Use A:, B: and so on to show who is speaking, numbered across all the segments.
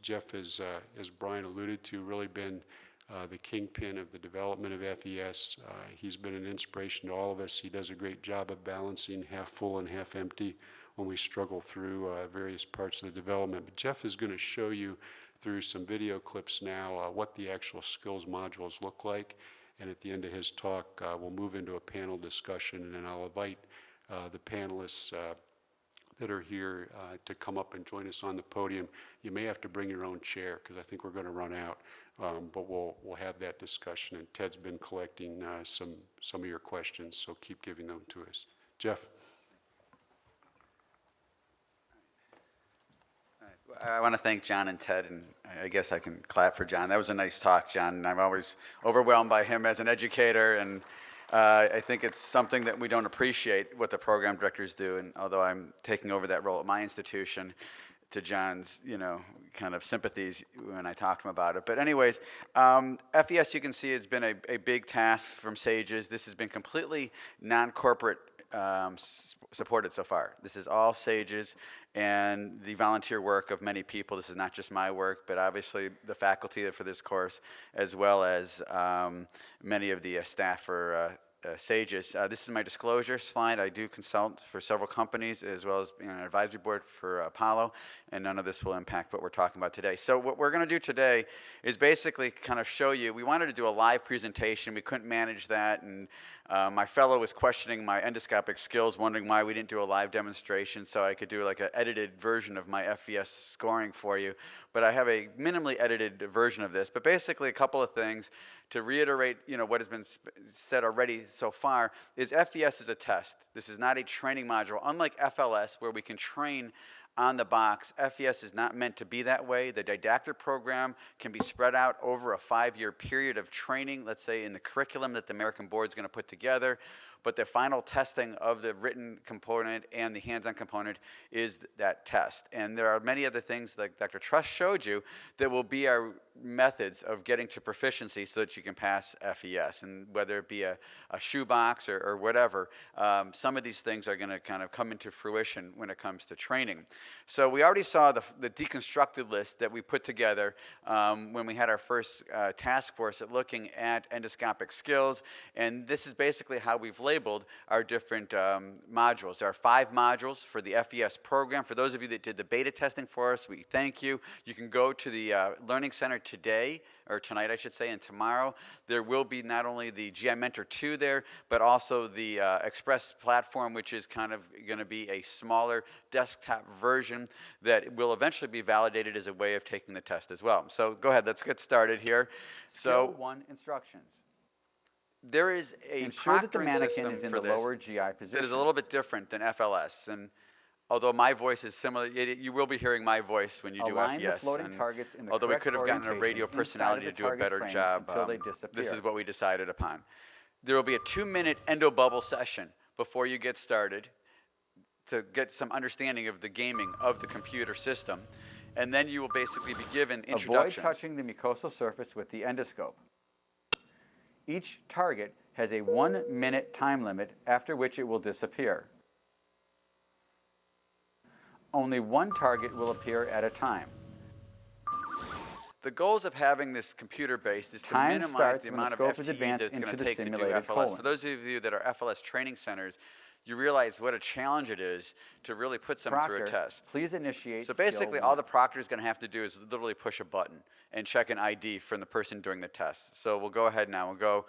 A: Jeff has, as Brian alluded to, really been the kingpin of the development of FES. He's been an inspiration to all of us. He does a great job of balancing half full and half empty when we struggle through various parts of the development. But Jeff is going to show you through some video clips now what the actual skills modules look like. And at the end of his talk, we'll move into a panel discussion, and then I'll invite the panelists that are here to come up and join us on the podium. You may have to bring your own chair because I think we're going to run out, but we'll have that discussion. And Ted's been collecting some of your questions, so keep giving them to us. Jeff.
B: I want to thank John and Ted, and I guess I can clap for John. That was a nice talk, John. I'm always overwhelmed by him as an educator, and I think it's something that we don't appreciate what the program directors do. And although I'm taking over that role at my institution, to John's, kind of sympathies when I talked to him about it. But anyways, FES, you can see, has been a big task from SAGES. This has been completely non-corporate supported so far. This is all SAGES and the volunteer work of many people. This is not just my work, but obviously the faculty for this course, as well as many of the staff for SAGES. This is my disclosure slide. I do consult for several companies as well as an advisory board for Apollo, and none of this will impact what we're talking about today. So what we're going to do today is basically kind of show you, we wanted to do a live presentation. We couldn't manage that, and my fellow was questioning my endoscopic skills, wondering why we didn't do a live demonstration so I could do like an edited version of my FES scoring for you. But I have a minimally edited version of this. But basically a couple of things to reiterate, what has been said already so far is FES is a test. This is not a training module. Unlike FLS, where we can train on the box, FES is not meant to be that way. The didactic program can be spread out over a 5-year period of training, let's say in the curriculum that the American Board is going to put together. But the final testing of the written component and the hands-on component is that test. And there are many other things, like Dr. Truss showed you, that will be our methods of getting to proficiency so that you can pass FES. And whether it be a shoebox or whatever, some of these things are going to kind of come into fruition when it comes to training. So we already saw the deconstructed list that we put together when we had our first task force at looking at endoscopic skills. And this is basically how we've labeled our different modules. There are 5 modules for the FES program. For those of you that did the beta testing for us, we thank you. You can go to the Learning Center today, or tonight I should say, and tomorrow. There will be not only the GI Mentor 2 there, but also the Express platform, which is kind of going to be a smaller desktop version that will eventually be validated as a way of taking the test as well. So go ahead, let's get started here.
C: Skill 1 instructions.
B: There is a
C: Ensure that the
B: proctoring
C: mannequin
B: system
C: is in
B: for
C: the
B: this
C: lower GI position.
B: that is a little bit different than FLS. And although my voice is similar, you will be hearing my voice when you do
C: Align the
B: FES.
C: floating
B: And
C: targets in the
B: although we
C: correct
B: could have gotten a
C: orientation
B: radio
C: inside
B: personality
C: of
B: to
C: the
B: do a better
C: target
B: job,
C: frame until they disappear.
B: this is what we decided upon. There will be a 2-minute endo bubble session before you get started to get some understanding of the gaming of the computer system. And then you will basically be given introductions.
C: Avoid touching the mucosal surface with the endoscope. Each target has a 1-minute time limit, after which it will disappear. Only one target will appear at a time.
B: The goals of having this computer based is to minimize the amount of FTEs that it's going to take to do FLS. For those of you that are FLS training centers, you realize what a challenge it is to really put someone through a test.
C: Please initiate.
B: So basically, all the proctor is going to have to do is literally push a button and check an ID from the person doing the test. So we'll go ahead now. We'll go,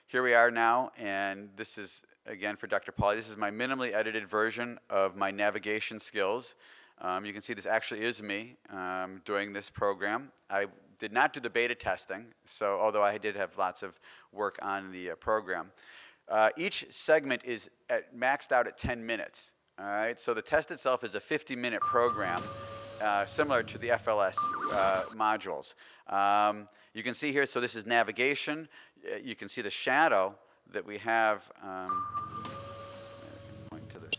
B: here we are now, and this is, again, for Dr. Pauly, this is my minimally edited version of my navigation skills. You can see this actually is me doing this program. I did not do the beta testing, so although I did have lots of work on the program. Each segment is maxed out at 10 minutes. All right, so the test itself is a 50-minute program, similar to the FLS modules. You can see here, so this is navigation. You can see the shadow that we have. Point to this.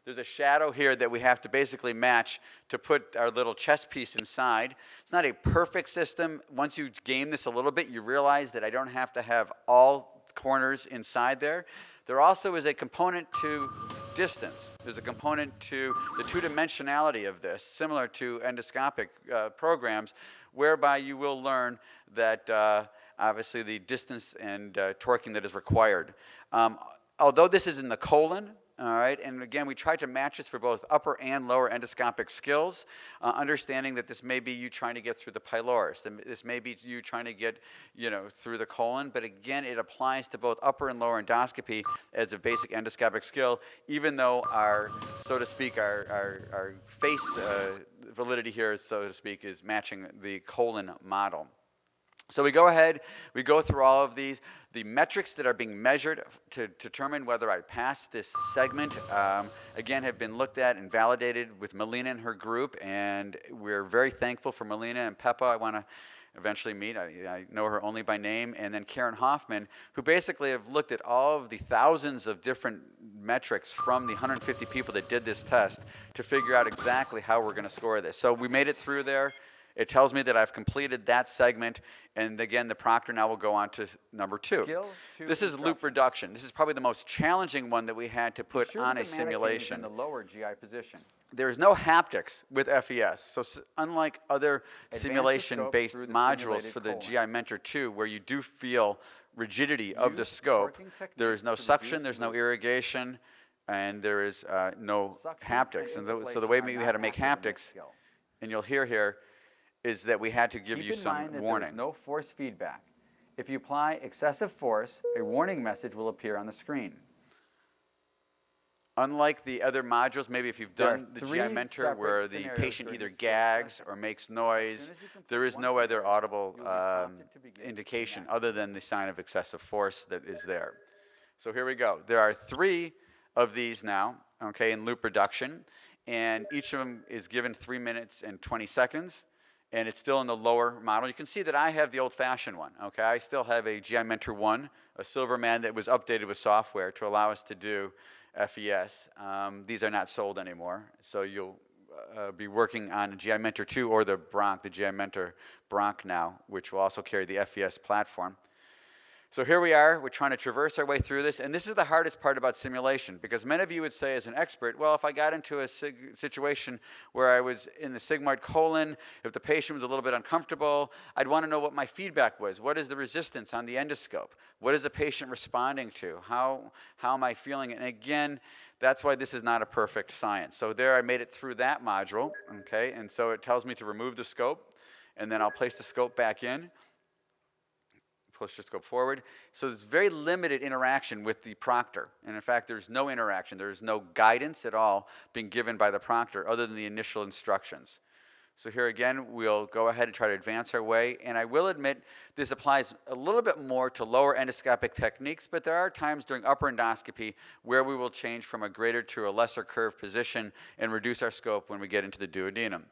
B: There's a shadow here that we have to basically match to put our little chess piece inside. It's not a perfect system. Once you game this a little bit, you realize that I don't have to have all corners inside there. There also is a component to distance. There's a component to the two-dimensionality of this, similar to endoscopic programs, whereby you will learn that obviously the distance and torquing that is required. Although this is in the colon, all right, and again, we tried to match this for both upper and lower endoscopic skills, understanding that this may be you trying to get through the pylorus, this may be you trying to get, through the colon, but again, it applies to both upper and lower endoscopy as a basic endoscopic skill, even though our, so to speak, our face validity here, so to speak, is matching the colon model. So we go ahead, we go through all of these. The metrics that are being measured to determine whether I pass this segment, again, have been looked at and validated with Melina and her group, and we're very thankful for Melina and Peppa. I want to eventually meet. I know her only by name, and then Karen Hoffman, who basically have looked at all of the thousands of different metrics from the 150 people that did this test to figure out exactly how we're going to score this. So we made it through there. It tells me that I've completed that segment, and again, the proctor now will go on to number 2. This is loop reduction. This is probably the most challenging one that we had to put on a simulation.
C: In the lower GI position.
B: There is no haptics with FES, so unlike other simulation-based modules for the GI Mentor 2, where you do feel rigidity of the scope, there is no suction, there's no irrigation, and there is no haptics. And so the way we had to make haptics, and you'll hear here, is that we had to give you some warning.
C: Keep in mind that there's no force feedback. If you apply excessive force, a warning message will appear on the screen.
B: Unlike the other modules, maybe if you've done the GI Mentor where the patient either gags or makes noise, there is no other audible indication other than the sign of excessive force that is there. So here we go. There are 3 of these now, okay, in loop reduction, and each of them is given 3 minutes and 20 seconds. And it's still in the lower model. You can see that I have the old-fashioned one, okay? I still have a GI Mentor 1, a Silverman that was updated with software to allow us to do FES. These are not sold anymore, so you'll be working on a GI Mentor 2 or the Bronc, the GI Mentor Bronc now, which will also carry the FES platform. So here we are, we're trying to traverse our way through this, and this is the hardest part about simulation, because many of you would say as an expert, well, if I got into a situation where I was in the sigmoid colon, if the patient was a little bit uncomfortable, I'd want to know what my feedback was. What is the resistance on the endoscope? What is the patient responding to? How am I feeling? And again, that's why this is not a perfect science. So there I made it through that module, okay, and so it tells me to remove the scope, and then I'll place the scope back in. Push the scope forward. So there's very limited interaction with the proctor. And in fact, there's no interaction. There's no guidance at all being given by the proctor other than the initial instructions. So here again, we'll go ahead and try to advance our way. And I will admit, this applies a little bit more to lower endoscopic techniques, but there are times during upper endoscopy where we will change from a greater to a lesser curved position and reduce our scope when we get into the duodenum.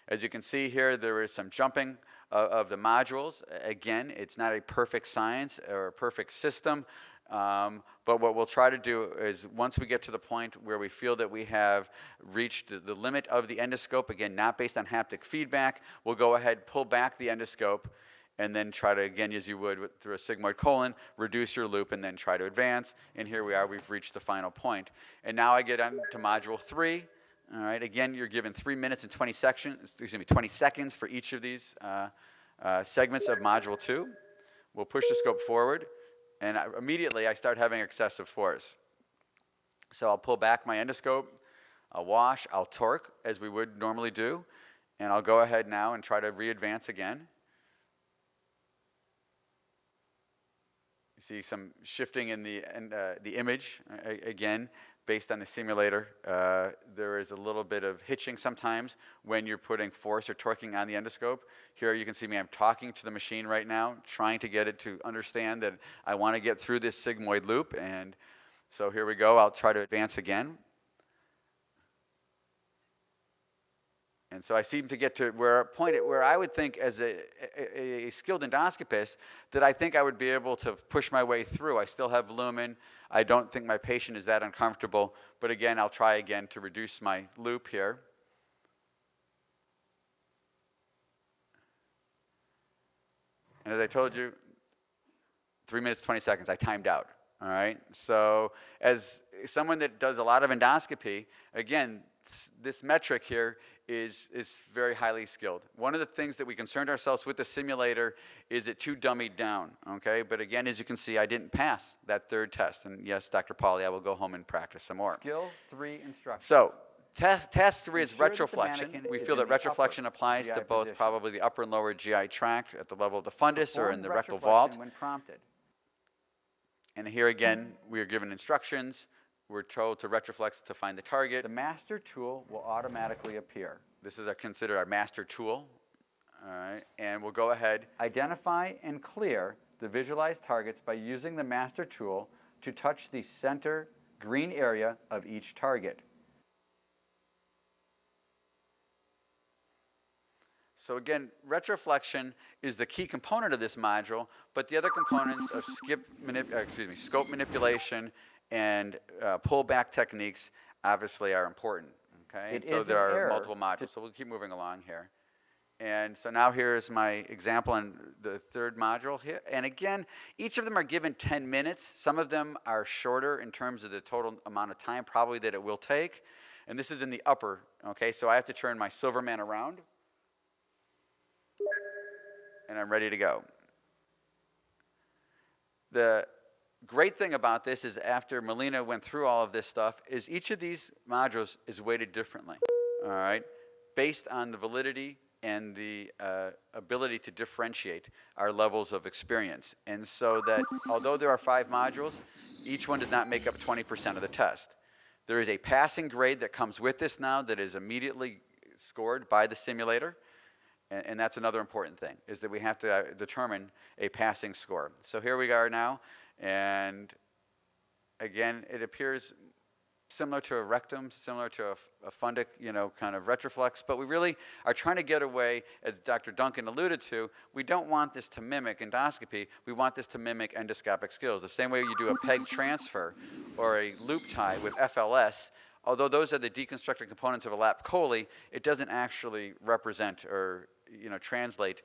B: As you can see here, there is some jumping of the modules. Again, it's not a perfect science or a perfect system, but what we'll try to do is once we get to the point where we feel that we have reached the limit of the endoscope, again, not based on haptic feedback, we'll go ahead, pull back the endoscope, and then try to, again, as you would through a sigmoid colon, reduce your loop and then try to advance. And here we are, we've reached the final point. And now I get on to module 3. All right, again, you're given 3 minutes and 20 seconds for each of these segments of module 2. We'll push the scope forward, and immediately I start having excessive force. So I'll pull back my endoscope, I'll wash, I'll torque, as we would normally do, and I'll go ahead now and try to re-advance again. You see some shifting in the image, again, based on the simulator. There is a little bit of hitching sometimes when you're putting force or torquing on the endoscope. Here you can see me, I'm talking to the machine right now, trying to get it to understand that I want to get through this sigmoid loop. And so here we go, I'll try to advance again. And so I seem to get to a point where I would think as a skilled endoscopist that I think I would be able to push my way through. I still have lumen. I don't think my patient is that uncomfortable. But again, I'll try again to reduce my loop here. And as I told you, 3 minutes, 20 seconds, I timed out. All right, so as someone that does a lot of endoscopy, again, this metric here is very highly skilled. One of the things that we concerned ourselves with the simulator is it too dummied down, okay? But again, as you can see, I didn't pass that third test. And yes, Dr. Pauly, I will go home and practice some more.
C: Skill 3 instruction.
B: So task 3 is
C: Ensure that the
B: retroflexion.
C: mannequin
B: We
C: is
B: feel
C: in
B: that
C: the
B: retroflexion
C: upper
B: applies to
C: GI
B: both
C: position.
B: probably the upper and lower GI tract at the level of the fundus or in
C: Perform
B: the rectal
C: retroflexion
B: vault.
C: when prompted.
B: And here again, we are given instructions. We're told to retroflex to find the target.
C: The master tool will automatically appear.
B: This is considered our master tool. All right, and we'll go ahead.
C: Identify and clear the visualized targets by using the master tool to touch the center green area of each target.
B: So again, retroflexion is the key component of this module, but the other components of scope manipulation and pullback techniques obviously are important. Okay,
C: It
B: and so
C: is
B: there
C: an
B: are
C: error
B: multiple modules. So we'll keep moving along here. And so now here's my example on the third module here. And again, each of them are given 10 minutes. Some of them are shorter in terms of the total amount of time probably that it will take. And this is in the upper, okay? So I have to turn my Silverman around. And I'm ready to go. The great thing about this is after Melina went through all of this stuff is each of these modules is weighted differently, all right, based on the validity and the ability to differentiate our levels of experience. And so that although there are 5 modules, each one does not make up 20% of the test. There is a passing grade that comes with this now that is immediately scored by the simulator. And that's another important thing, is that we have to determine a passing score. So here we are now, and again, it appears similar to a rectum, similar to a fundic, kind of retroflex, but we really are trying to get away, as Dr. Duncan alluded to, we don't want this to mimic endoscopy, we want this to mimic endoscopic skills. The same way you do a peg transfer or a loop tie with FLS, although those are the deconstructed components of a lap chole, it doesn't actually represent or translate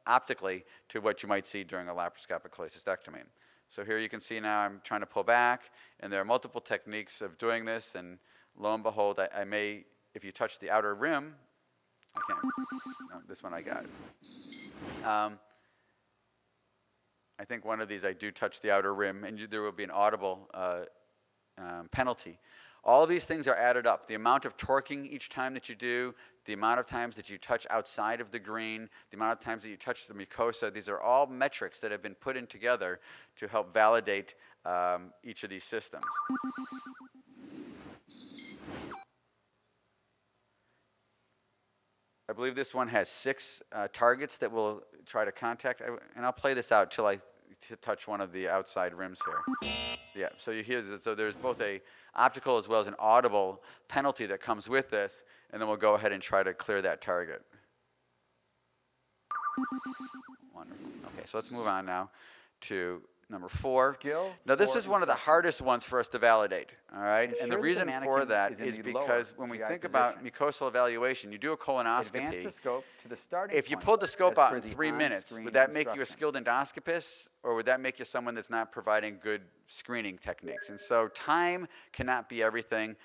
B: optically to what you might see during a laparoscopic cholecystectomy. So here you can see now I'm trying to pull back, and there are multiple techniques of doing this, and lo and behold, I may, if you touch the outer rim, I can't, no, this one I got. I think one of these I do touch the outer rim, and there will be an audible penalty. All of these things are added up. The amount of torquing each time that you do, the amount of times that you touch outside of the green, the amount of times that you touch the mucosa, these are all metrics that have been put in together to help validate each of these systems. I believe this one has 6 targets that we'll try to contact, and I'll play this out till I touch one of the outside rims here. Yeah, so you hear, so there's both a optical as well as an audible penalty that comes with this, and then we'll go ahead and try to clear that target. Wonderful. Okay, so let's move on now to number 4.
C: Skill
B: Now this
C: 4
B: is one of the hardest ones for us to validate, all right?
C: Ensure
B: And the
C: that the
B: reason for
C: mannequin
B: that
C: is in
B: is
C: the
B: because
C: lower
B: when we
C: GI
B: think about
C: position.
B: mucosal evaluation, you do a
C: Advance the
B: colonoscopy.
C: scope to the starting
B: If you
C: point
B: pulled the scope
C: as
B: out
C: per
B: in
C: the
B: 3 minutes,
C: on-screen
B: would that make you a
C: instructions.
B: skilled endoscopist, or would that make you someone that's not providing good screening techniques? And so time cannot be everything.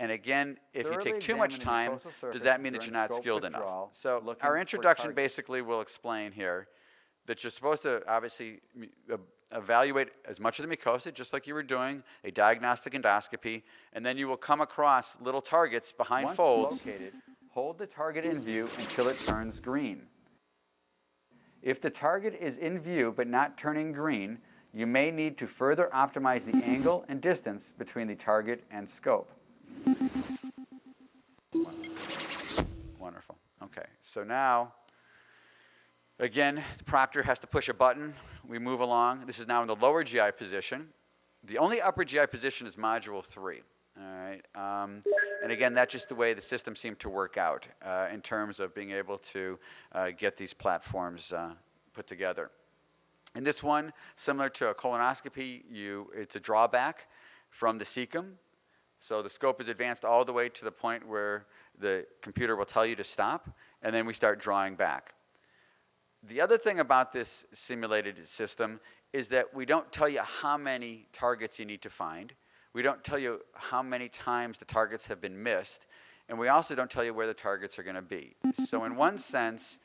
B: And again, if you
C: Thoroughly
B: take too much
C: examine the
B: time,
C: mucosal surface
B: does that mean that
C: during
B: you're not
C: scope
B: skilled
C: withdrawal,
B: enough? So
C: looking
B: our
C: for
B: introduction
C: targets.
B: basically will explain here that you're supposed to obviously evaluate as much of the mucosa, just like you were doing a diagnostic endoscopy, and then you will come across little targets behind
C: Once
B: folds.
C: located, hold the target in view until it turns green. If the target is in view but not turning green, you may need to further optimize the angle and distance between the target and scope.
B: Wonderful. Okay, so now, again, the proctor has to push a button. We move along. This is now in the lower GI position. The only upper GI position is module 3. All right. And again, that's just the way the system seemed to work out in terms of being able to get these platforms put together. In this one, similar to a colonoscopy, it's a drawback from the cecum. So the scope is advanced all the way to the point where the computer will tell you to stop, and then we start drawing back. The other thing about this simulated system is that we don't tell you how many targets you need to find. We don't tell you how many times the targets have been missed, and we also don't tell you where the targets are going to be. So in one sense,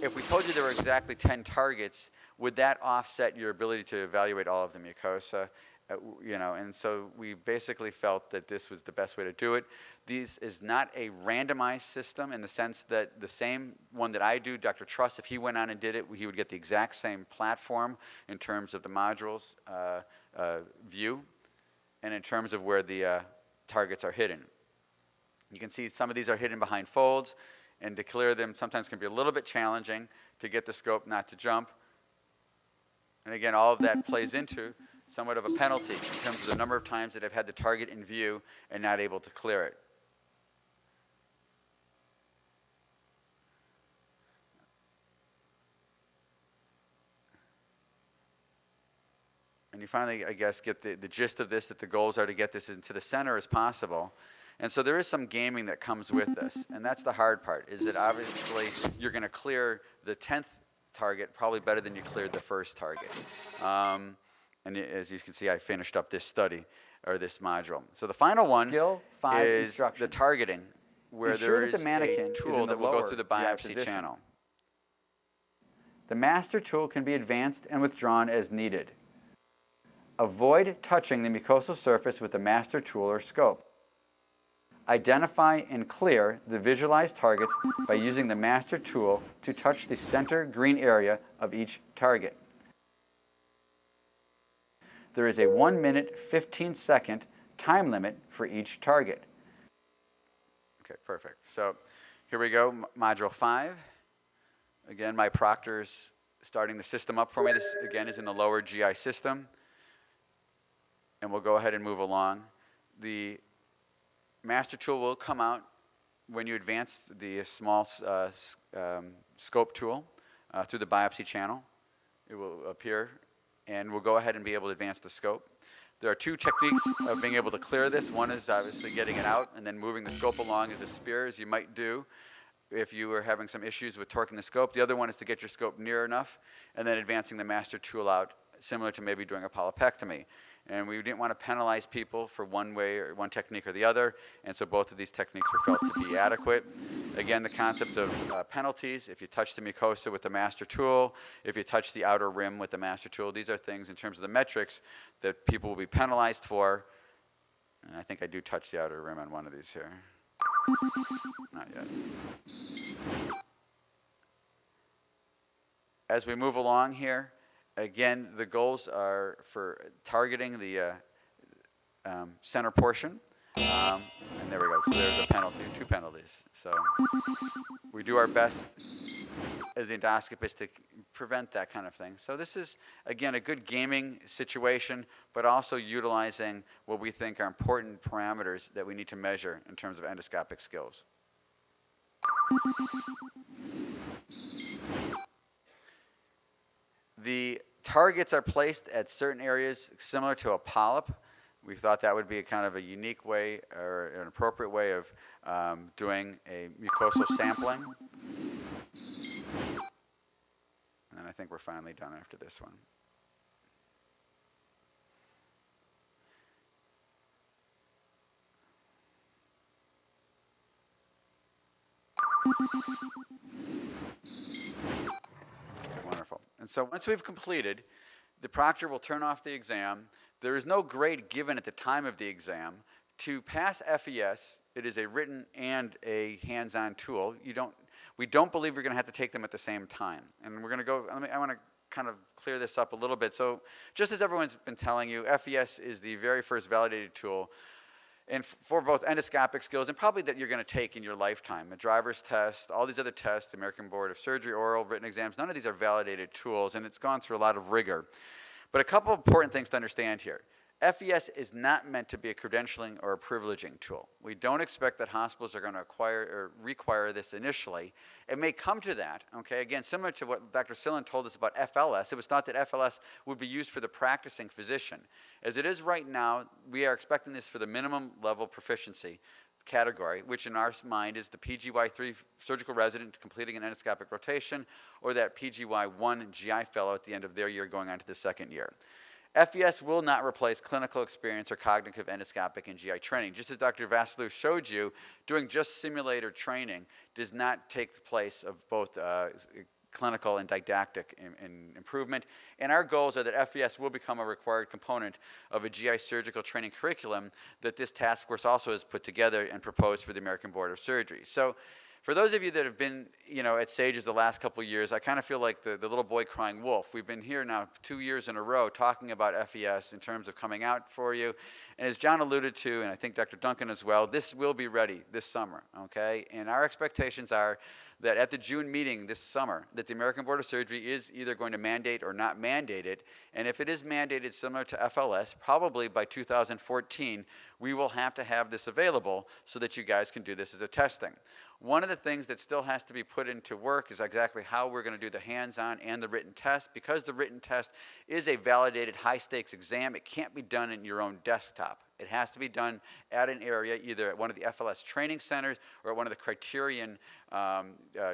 B: if we told you there were exactly 10 targets, would that offset your ability to evaluate all of the mucosa? And so we basically felt that this was the best way to do it. This is not a randomized system in the sense that the same one that I do, Dr. Truss, if he went on and did it, he would get the exact same platform in terms of the modules view and in terms of where the targets are hidden. You can see some of these are hidden behind folds, and to clear them sometimes can be a little bit challenging to get the scope not to jump. And again, all of that plays into somewhat of a penalty in terms of the number of times that I've had the target in view and not able to clear it. And you finally, I guess, get the gist of this, that the goals are to get this into the center as possible. And so there is some gaming that comes with this, and that's the hard part, is that obviously you're going to clear the 10th target probably better than you cleared the first target. And as you can see, I finished up this study, or this module. So the final one
C: Skill 5
B: is
C: instruction.
B: the targeting, where
C: Ensure
B: there
C: that
B: is
C: the mannequin
B: a
C: is
B: tool
C: in the
B: that will go
C: lower
B: through the
C: GI
B: biopsy
C: position.
B: channel.
C: The master tool can be advanced and withdrawn as needed. Avoid touching the mucosal surface with the master tool or scope. Identify and clear the visualized targets by using the master tool to touch the center green area of each target. There is a 1 minute, 15-second time limit for each target.
B: Okay, perfect. So here we go, module 5. Again, my proctor's starting the system up for me. This, again, is in the lower GI system. And we'll go ahead and move along. The master tool will come out when you advance the small scope tool through the biopsy channel. It will appear, and we'll go ahead and be able to advance the scope. There are two techniques of being able to clear this. One is obviously getting it out and then moving the scope along as a spear, as you might do if you were having some issues with torquing the scope. The other one is to get your scope near enough and then advancing the master tool out, similar to maybe doing a polypectomy. And we didn't want to penalize people for one way or one technique or the other, and so both of these techniques were felt to be adequate. Again, the concept of penalties, if you touch the mucosa with the master tool, if you touch the outer rim with the master tool, these are things in terms of the metrics that people will be penalized for. And I think I do touch the outer rim on one of these here. Not yet. As we move along here, again, the goals are for targeting the center portion. And there we go. So there's a penalty, 2 penalties. So we do our best as the endoscopist to prevent that kind of thing. So this is, again, a good gaming situation, but also utilizing what we think are important parameters that we need to measure in terms of endoscopic skills. The targets are placed at certain areas similar to a polyp. We thought that would be a kind of a unique way or an appropriate way of doing a mucosal sampling. And then I think we're finally done after this one. Wonderful. And so once we've completed, the proctor will turn off the exam. There is no grade given at the time of the exam. To pass FES, it is a written and a hands-on tool. We don't believe we're going to have to take them at the same time. And we're going to go, I want to kind of clear this up a little bit. So just as everyone's been telling you, FES is the very first validated tool and for both endoscopic skills and probably that you're going to take in your lifetime. A driver's test, all these other tests, the American Board of Surgery, oral, written exams, none of these are validated tools, and it's gone through a lot of rigor. But a couple of important things to understand here. FES is not meant to be a credentialing or a privileging tool. We don't expect that hospitals are going to acquire or require this initially. It may come to that, okay? Again, similar to what Dr. Sillen told us about FLS, it was thought that FLS would be used for the practicing physician. As it is right now, we are expecting this for the minimum level proficiency category, which in our mind is the PGY3 surgical resident completing an endoscopic rotation or that PGY1 GI fellow at the end of their year going on to the second year. FES will not replace clinical experience or cognitive endoscopic and GI training. Just as Dr. Vasilou showed you, doing just simulator training does not take the place of both clinical and didactic improvement. And our goals are that FES will become a required component of a GI surgical training curriculum that this task force also has put together and proposed for the American Board of Surgery. So for those of you that have been, at SAGES the last couple of years, I kind of feel like the little boy crying wolf. We've been here now 2 years in a row talking about FES in terms of coming out for you. And as John alluded to, and I think Dr. Duncan as well, this will be ready this summer, okay? And our expectations are that at the June meeting this summer, that the American Board of Surgery is either going to mandate or not mandate it. And if it is mandated similar to FLS, probably by 2014, we will have to have this available so that you guys can do this as a testing. One of the things that still has to be put into work is exactly how we're going to do the hands-on and the written test. Because the written test is a validated high-stakes exam, it can't be done in your own desktop. It has to be done at an area, either at one of the FLS training centers or at one of the Criterion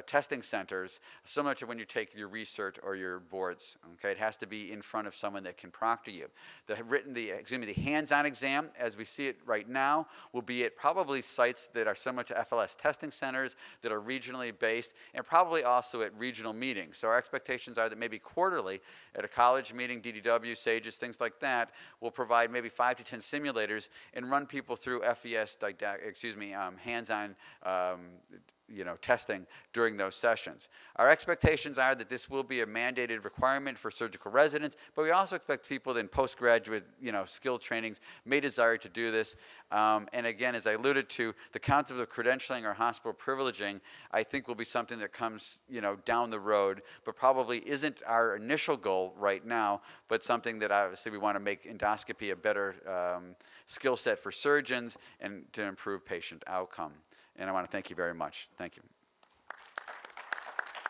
B: testing centers, similar to when you take your research or your boards. Okay, it has to be in front of someone that can proctor you. The hands-on exam, as we see it right now, will be at probably sites that are similar to FLS testing centers that are regionally based, and probably also at regional meetings. So our expectations are that maybe quarterly at a college meeting, DDW, SAGES, things like that, we'll provide maybe 5 to 10 simulators and run people through FES hands-on testing during those sessions. Our expectations are that this will be a mandated requirement for surgical residents, but we also expect people in postgraduate, skill trainings may desire to do this. And again, as I alluded to, the concept of credentialing or hospital privileging, I think will be something that comes, down the road, but probably isn't our initial goal right now, but something that obviously we want to make endoscopy a better skill set for surgeons and to improve patient outcome. And I want to thank you very much. Thank you.